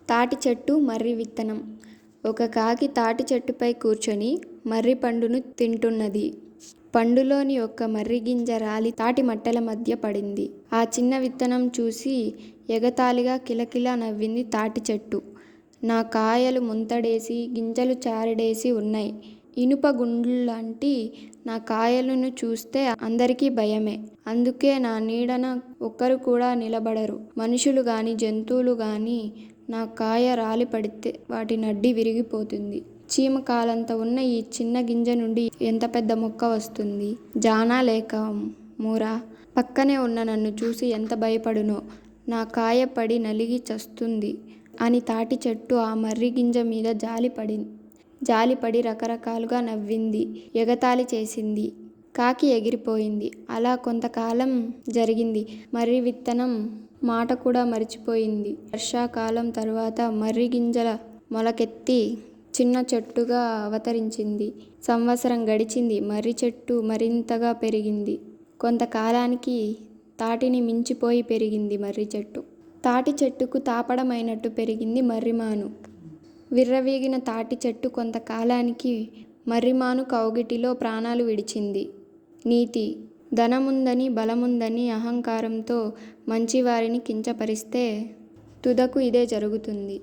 తాటి చెట్టు మర్రి విత్తనం. ఒక కాకి తాటి చెట్టుపై కూర్చొని మర్రి పండును తింటున్నది. పండులోని ఒక్క మర్రి గింజ రాలి తాటి మట్టెల మధ్య పడింది. ఆ చిన్న విత్తనం చూసి ఎగతాళిగా కిలకిలా నవ్వింది తాటి చెట్టు. నా కాయలు ముంతడేసి గింజలు చారడేసి ఉన్నాయి. ఇనుప గుండ్లులాంటి నా కాయలను చూస్తే అందరికీ భయమే. అందుకే నా నీడన ఒక్కరు కూడా నిలబడరు. మనుషులు గాని జంతువులు గాని నా కాయ రాలి పడితే వాటి నడ్డి విరిగిపోతుంది. చీమ కాలంత ఉన్న ఈ చిన్న గింజ నుండి ఎంత పెద్ద మొక్క వస్తుంది? జానా లేక మూరా? పక్కనే ఉన్న నన్ను చూసి ఎంత భయపడునో. నా కాయ పడి నలిగి చస్తుంది అని తాటి చెట్టు ఆ మర్రి గింజ మీద జాలిపడి రకరకాలుగా నవ్వింది, ఎగతాళి చేసింది. కాకి ఎగిరిపోయింది. అలా కొంతకాలం జరిగింది. మర్రి విత్తనం మాట కూడా మరిచిపోయింది. వర్షాకాలం తరువాత మర్రి గింజల మొలకెత్తి చిన్న చెట్టుగా అవతరించింది. సంవత్సరం గడిచింది. మర్రి చెట్టు మరింతగా పెరిగింది. కొంతకాలానికి తాటిని మించిపోయి పెరిగింది మర్రి చెట్టు. తాటి చెట్టుకు తాపడమైనట్టు పెరిగింది మర్రిమాను. విర్రవీగిన తాటి చెట్టు కొంతకాలానికి మర్రిమాను కౌగిటిలో ప్రాణాలు విడిచింది. నీతి: ధనముందని బలముందని అహంకారంతో మంచివారిని కించపరిస్తే తుదకు ఇదే జరుగుతుంది.